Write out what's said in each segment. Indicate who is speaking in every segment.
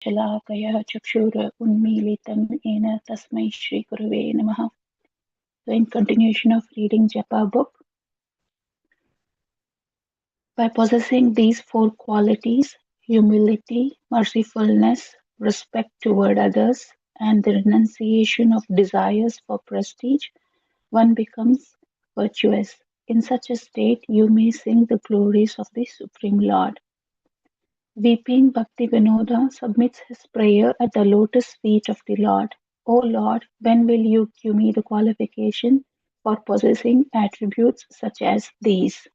Speaker 1: शलाकया चक्षुर उन्मीलितं येन तस्मै श्रीगुरवे नमः. So in continuation of reading Japa book, by possessing these four qualities, humility, mercifulness, respect toward others, and the renunciation of desires for prestige, one becomes virtuous. In such a state, you may sing the glories of the Supreme Lord. Weeping Bhaktivinoda submits his prayer at the lotus feet of the Lord. O Lord, when will you give me the qualification for possessing attributes such as these?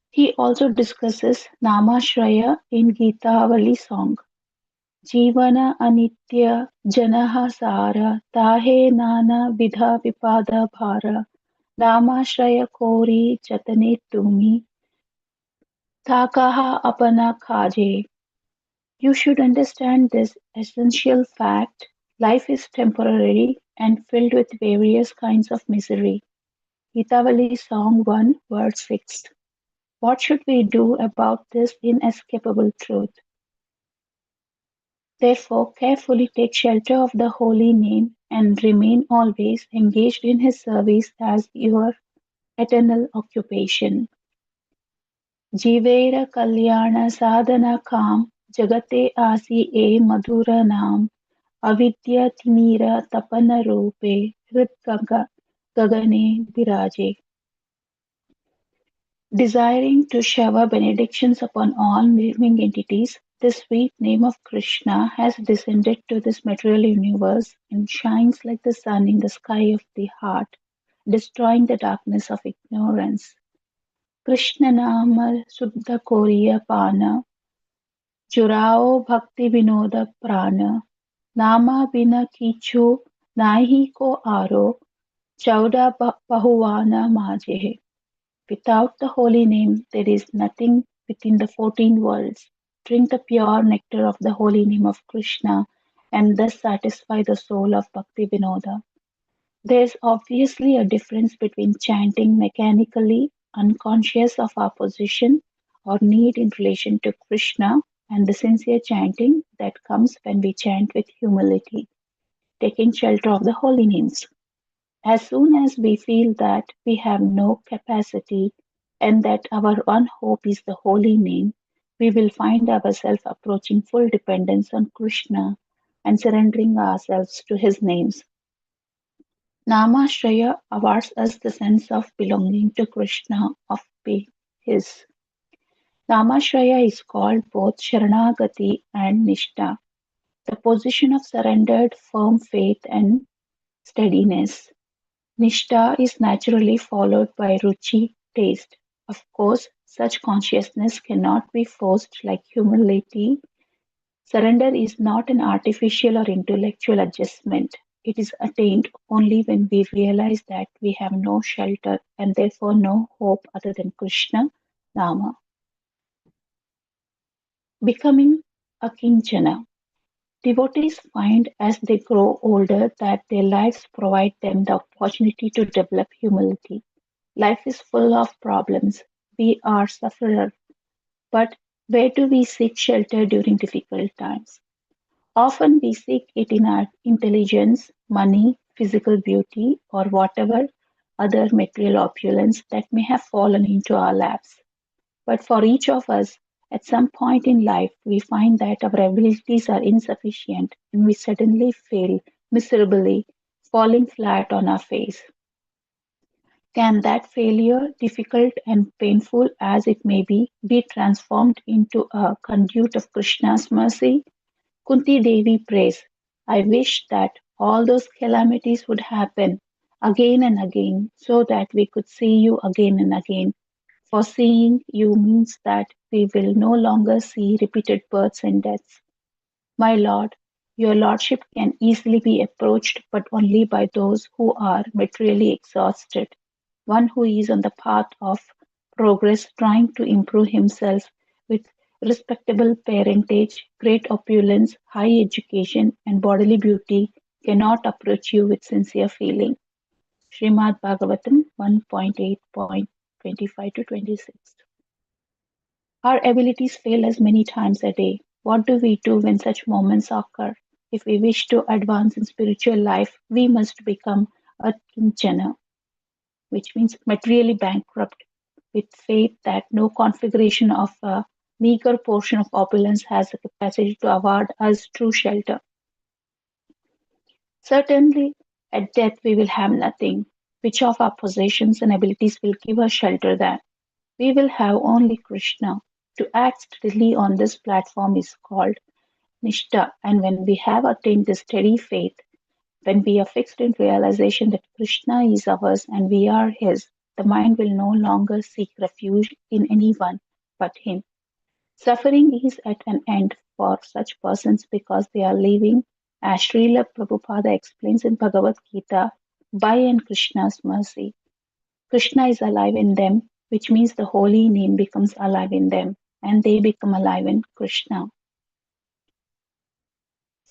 Speaker 1: He also discusses Namashraya in Gitavali song. Jivana anitya janaha sara tahe nana vidha vipada bhara Namashraya kori jatane tumi takaha apana khaje. You should understand this essential fact: life is temporary and filled with various kinds of misery. Hitavali Song 1, verse 6. What should we do about this inescapable truth? Therefore, carefully take shelter of the holy name and remain always engaged in his service as your eternal occupation. Jivaira Kalyana Sadhana Kam Jagate Asi E Madhura Nam Avidyatimira Tapanarupe Gagane Viraje. Desiring to shower benedictions upon all living entities, the sweet name of Krishna has descended to this material universe and shines like the sun in the sky of the heart, destroying the darkness of ignorance. Krishna Nama Suddha Koriya Pana Jurao Bhakti Vinoda Prana Nama Bina Kichu Nahi Ko Aro Chauda Pahuvana Maje. Without the holy name, there is nothing within the 14 worlds. Drink the pure nectar of the holy name of Krishna and thus satisfy the soul of Bhakti Vinoda. There is obviously a difference between chanting mechanically, unconscious of our position or need in relation to Krishna, and the sincere chanting that comes when we chant with humility, taking shelter of the holy names. As soon as we feel that we have no capacity and that our one hope is the holy name, we will find ourselves approaching full dependence on Krishna and surrendering ourselves to his names. Namashraya awards us the sense of belonging to Krishna, of being his. Namashraya is called both Sharanagati and Nishta, the position of surrendered, firm faith and steadiness. Nishta is naturally followed by ruchi, taste. Of course, such consciousness cannot be forced like humility. Surrender is not an artificial or intellectual adjustment. It is attained only when we realize that we have no shelter and therefore no hope other than Krishna, Nama. Becoming a kinchana. Devotees find as they grow older that their lives provide them the opportunity to develop humility. Life is full of problems. We are sufferers, but where do we seek shelter during difficult times? Often we seek it in our intelligence, money, physical beauty, or whatever other material opulence that may have fallen into our laps. But for each of us, at some point in life, we find that our abilities are insufficient and we suddenly fail miserably, falling flat on our face. Can that failure, difficult and painful as it may be transformed into a conduit of Krishna's mercy? Kunti Devi prays, I wish that all those calamities would happen again and again so that we could see you again and again. For seeing you means that we will no longer see repeated births and deaths. My Lord, your Lordship can easily be approached, but only by those who are materially exhausted. One who is on the path of progress, trying to improve himself with respectable parentage, great opulence, high education, and bodily beauty, cannot approach you with sincere feeling. Srimad Bhagavatam 1.8.25 to 26. Our abilities fail us many times a day. What do we do when such moments occur? If we wish to advance in spiritual life, we must become a kinchana, which means materially bankrupt, with faith that no configuration of a meager portion of opulence has the capacity to award us true shelter. Certainly, at death we will have nothing. Which of our possessions and abilities will give us shelter then? We will have only Krishna. To act steadily on this platform is called Nishta, and when we have attained this steady faith, when we are fixed in realization that Krishna is ours and we are his, the mind will no longer seek refuge in anyone but him. Suffering is at an end for such persons because they are living, as Srila Prabhupada explains in Bhagavad Gita, by and Krishna's mercy. Krishna is alive in them, which means the holy name becomes alive in them, and they become alive in Krishna.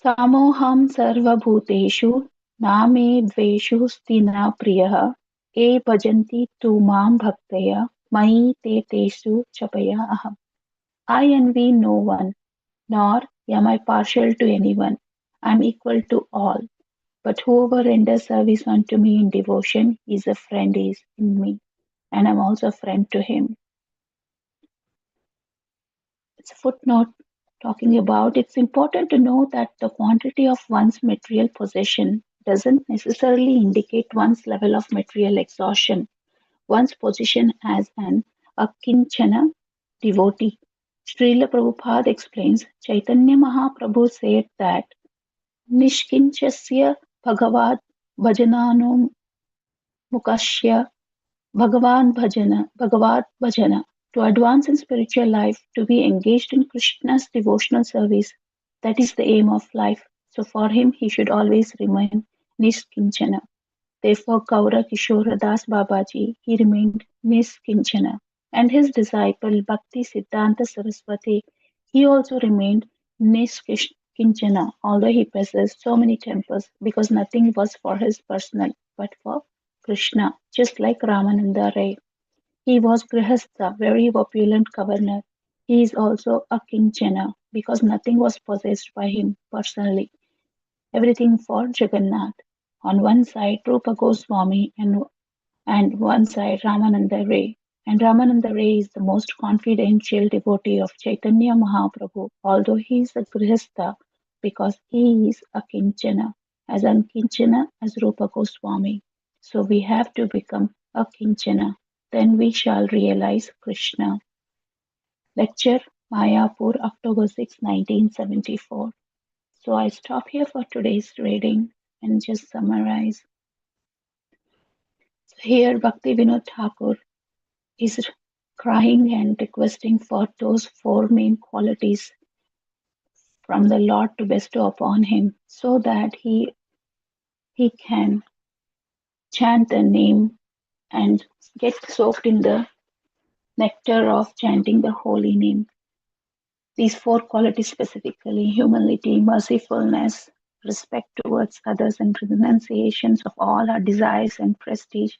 Speaker 1: Samoham sarvabhuteshu name dveshu stina priyah e bhajanti tu mam bhaktaya mai te tesu chapaya aham. I envy no one, nor am I partial to anyone. I am equal to all. But whoever renders service unto me in devotion is a friend is in me, and I am also a friend to him. It's a footnote talking about it's important to know that the quantity of one's material possession doesn't necessarily indicate one's level of material exhaustion, one's position as an akinchana devotee. Srila Prabhupada explains Chaitanya Mahaprabhu said that Nishkinchasya Bhagavad Bhajanano Mukashya Bhagavad Bhajana. To advance in spiritual life, to be engaged in Krishna's devotional service, that is the aim of life. So for him, he should always remain Nishkinchana. Therefore, Gaura Kishora Das Babaji, he remained Nishkinchana. And his disciple Bhakti Siddhanta Saraswati, he also remained Nishkinchana, although he possessed so many temples because nothing was for his personal, but for Krishna, just like Ramananda Ray. He was Grihastha, very opulent governor. He is also a Kinchana because nothing was possessed by him personally. Everything for Jagannath. On one side, Rupa Goswami, and one side, Ramananda Ray. And Ramananda Ray is the most confidential devotee of Chaitanya Mahaprabhu, although he is a Grihastha because he is a Kinchana, as Kinchana as Rupa Goswami. So we have to become a Kinchana. Then we shall realize Krishna. Lecture Mayapur, October 6, 1974. So I stop here for today's reading and just summarize. So here Bhakti Vinod Thakur is crying and requesting for those four main qualities from the Lord to bestow upon him so that he can chant the name and get soaked in the nectar of chanting the holy name. These four qualities specifically humility, mercifulness, respect towards others, and renunciations of all our desires and prestige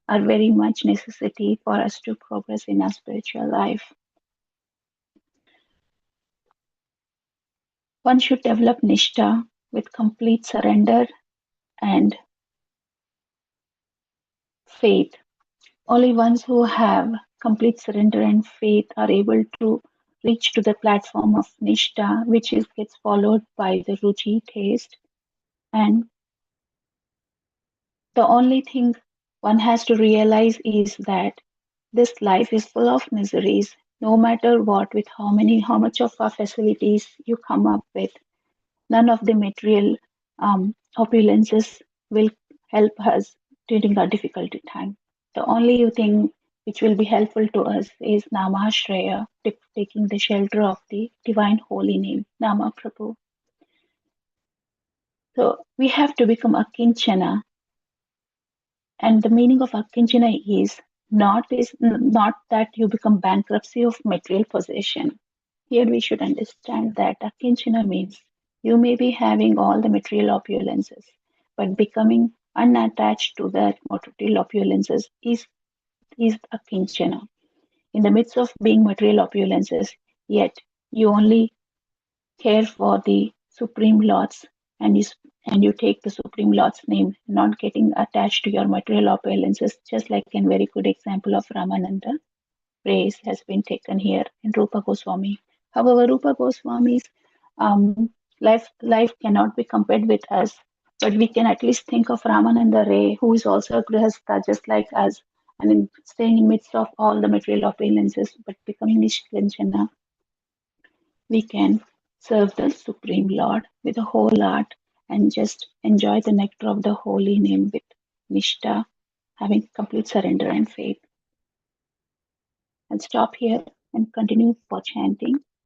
Speaker 1: are very much necessity for us to progress in our spiritual life. One should develop Nishtha with complete surrender and faith. Only ones who have complete surrender and faith are able to reach to the platform of Nishtha, which gets followed by the Ruchi taste. And the only thing one has to realize is that this life is full of miseries, no matter what, with how much of our facilities you come up with. None of the material opulences will help us during our difficult time. The only thing which will be helpful to us is Namashraya, taking the shelter of the divine holy name, Nama Prabhu. So we have to become a Kinchana, and the meaning of Akinchana is not that you become bankruptcy of material possession. Here we should understand that Akinchana means you may be having all the material opulences, but becoming unattached to that material opulences is Akinchana. In the midst of being material opulences, yet you only care for the Supreme Lords and you take the Supreme Lord's name, not getting attached to your material opulences, just like a very good example of Ramananda. Praise has been taken here in Rupa Goswami. However, Rupa Goswami's life cannot be compared with us, but we can at least think of Ramananda Ray, who is also a Grihastha just like us, and in staying in midst of all the material opulences, but becoming Nishkanchana, we can serve the Supreme Lord with a whole heart and just enjoy the nectar of the holy name with Nishta, having complete surrender and faith. And stop here and continue for chanting.